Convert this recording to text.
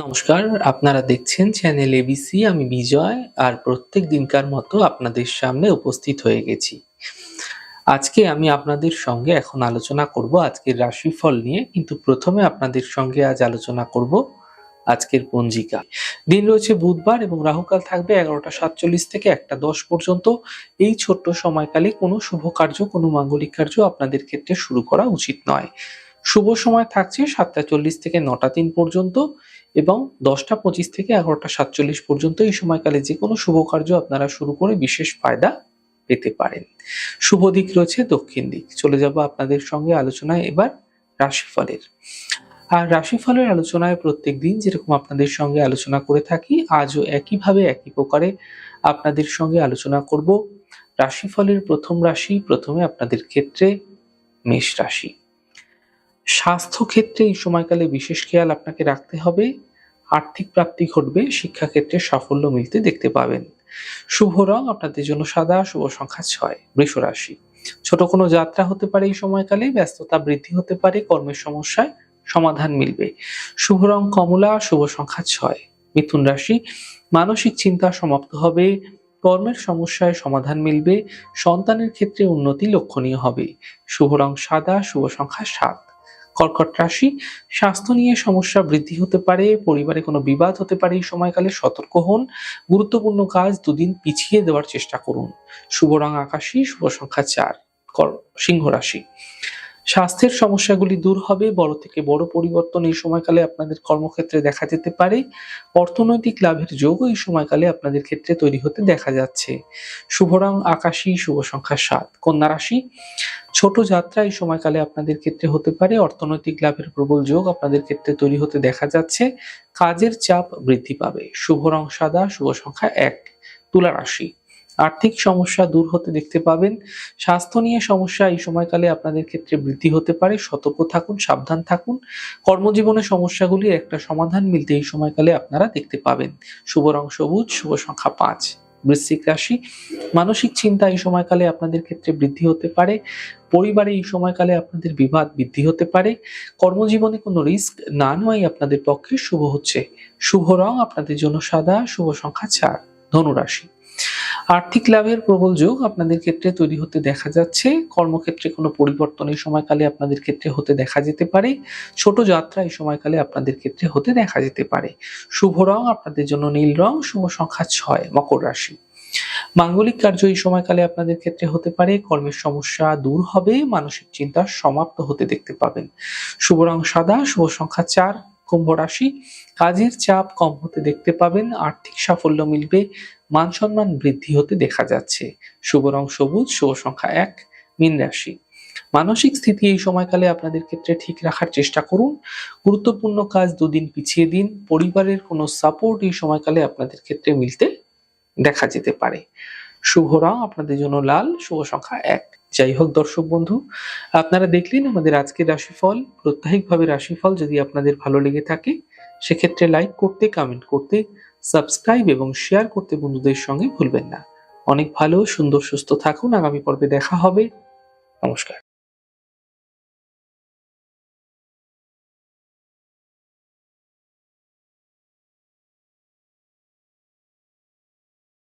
নমস্কার, আপনারা দেখছেন চ্যানেল এবিসি। আমি বিজয় আর প্রত্যেক দিনকার মতো আপনাদের সামনে উপস্থিত হয়ে গেছি। আজকে আমি আপনাদের সঙ্গে এখন আলোচনা করব আজকের রাশিফল নিয়ে, কিন্তু প্রথমে আপনাদের সঙ্গে আজ আলোচনা করব আজকের পঞ্জিকা। দিন রয়েছে বুধবার এবং রাহুকাল থাকবে 11:47 থেকে 1:10 পর্যন্ত। এই ছোট্ট সময়কালে কোনো শুভ কার্য, কোনো মাঙ্গলিক কার্য আপনাদের ক্ষেত্রে শুরু করা উচিত নয়। শুভ সময় থাকছে 7:40 থেকে 9:03 পর্যন্ত এবং 10:25 থেকে 11:47 পর্যন্ত। এই সময়কালে যে কোনো শুভ কার্য আপনারা শুরু করে বিশেষ ফায়দা পেতে পারেন। শুভ দিক রয়েছে দক্ষিণ দিক। চলে যাব আপনাদের সঙ্গে আলোচনায় এবার রাশিফলের। আর রাশিফলের আলোচনায় প্রত্যেকদিন যেরকম আপনাদের সঙ্গে আলোচনা করে থাকি, আজও একইভাবে একই প্রকারে আপনাদের সঙ্গে আলোচনা করব। রাশিফলের প্রথম রাশি, প্রথমে আপনাদের ক্ষেত্রে মেষ রাশি। স্বাস্থ্য ক্ষেত্রে এই সময়কালে বিশেষ খেয়াল আপনাকে রাখতে হবে। আর্থিক প্রাপ্তি ঘটবে, শিক্ষাক্ষেত্রে সাফল্য মিলতে দেখতে পাবেন। শুভ রং আপনাদের জন্য সাদা, শুভ সংখ্যা 6। বৃষ রাশি। ছোট কোনো যাত্রা হতে পারে এই সময়কালে, ব্যস্ততা বৃদ্ধি হতে পারে, কর্মের সমস্যায় সমাধান মিলবে। শুভ রং কমলা, শুভ সংখ্যা 6। মিথুন রাশি। মানসিক চিন্তা সমাপ্ত হবে, কর্মের সমস্যায় সমাধান মিলবে, সন্তানের ক্ষেত্রে উন্নতি লক্ষণীয় হবে। শুভ রং সাদা, শুভ সংখ্যা 7। কর্কট রাশি। স্বাস্থ্য নিয়ে সমস্যা বৃদ্ধি হতে পারে, পরিবারে কোনো বিবাদ হতে পারে এই সময়কালে, সতর্ক হন। গুরুত্বপূর্ণ কাজ দুদিন পিছিয়ে দেওয়ার চেষ্টা করুন। শুভ রং আকাশী, শুভ সংখ্যা 4। সিংহ রাশি। স্বাস্থ্যের সমস্যাগুলি দূর হবে, বড় থেকে বড় পরিবর্তন এই সময়কালে আপনাদের কর্মক্ষেত্রে দেখা যেতে পারে। অর্থনৈতিক লাভের যোগ এই সময়কালে আপনাদের ক্ষেত্রে তৈরি হতে দেখা যাচ্ছে। শুভ রং আকাশী, শুভ সংখ্যা 7। কন্যা রাশি। ছোট যাত্রা এই সময়কালে আপনাদের ক্ষেত্রে হতে পারে, অর্থনৈতিক লাভের প্রবল যোগ আপনাদের ক্ষেত্রে তৈরি হতে দেখা যাচ্ছে। কাজের চাপ বৃদ্ধি পাবে। শুভ রং সাদা, শুভ সংখ্যা 1। তুলা রাশি। আর্থিক সমস্যা দূর হতে দেখতে পাবেন। স্বাস্থ্য নিয়ে সমস্যা এই সময়কালে আপনাদের ক্ষেত্রে বৃদ্ধি হতে পারে, সতর্ক থাকুন, সাবধান থাকুন। কর্মজীবনে সমস্যাগুলির একটা সমাধান মিলতে এই সময়কালে আপনারা দেখতে পাবেন। শুভ রং সবুজ, শুভ সংখ্যা 5। বৃশ্চিক রাশি। মানসিক চিন্তা এই সময়কালে আপনাদের ক্ষেত্রে বৃদ্ধি হতে পারে, পরিবারে এই সময়কালে আপনাদের বিবাদ বৃদ্ধি হতে পারে। কর্মজীবনে কোনো রিস্ক না নেওয়াই আপনাদের পক্ষে শুভ হচ্ছে। শুভ রং আপনাদের জন্য সাদা, শুভ সংখ্যা 4। ধনু রাশি। আর্থিক লাভের প্রবল যোগ আপনাদের ক্ষেত্রে তৈরি হতে দেখা যাচ্ছে। কর্মক্ষেত্রে কোনো পরিবর্তন এই সময়কালে আপনাদের ক্ষেত্রে হতে দেখা যেতে পারে। ছোট যাত্রা এই সময়কালে আপনাদের ক্ষেত্রে হতে দেখা যেতে পারে। শুভ রং আপনাদের জন্য নীল রং, শুভ সংখ্যা 6। মকর রাশি। মাঙ্গলিক কার্য এই সময়কালে আপনাদের ক্ষেত্রে হতে পারে, কর্মের সমস্যা দূর হবে, মানসিক চিন্তা সমাপ্ত হতে দেখতে পাবেন। শুভ রং সাদা, শুভ সংখ্যা 4। কুম্ভ রাশি। কাজের চাপ কম হতে দেখতে পাবেন, আর্থিক সাফল্য মিলবে, মান সম্মান বৃদ্ধি হতে দেখা যাচ্ছে। শুভ রং সবুজ, শুভ সংখ্যা 1। মীন রাশি। মানসিক স্থিতি এই সময়কালে আপনাদের ক্ষেত্রে ঠিক রাখার চেষ্টা করুন। গুরুত্বপূর্ণ কাজ দুদিন পিছিয়ে দিন। পরিবারের কোনো সাপোর্ট এই সময়কালে আপনাদের ক্ষেত্রে মিলতে দেখা যেতে পারে। শুভ রং আপনাদের জন্য লাল, শুভ সংখ্যা 1। যাই হোক দর্শক বন্ধু, আপনারা দেখলেন আমাদের আজকের রাশিফল। প্রত্যাহিকভাবে রাশিফল যদি আপনাদের ভালো লেগে থাকে, সেক্ষেত্রে লাইক করতে, কমেন্ট করতে, সাবস্ক্রাইব এবং শেয়ার করতে বন্ধুদের সঙ্গে ভুলবেন না। অনেক ভালো, সুন্দর, সুস্থ থাকুন। আগামী পর্বে দেখা হবে। নমস্কার।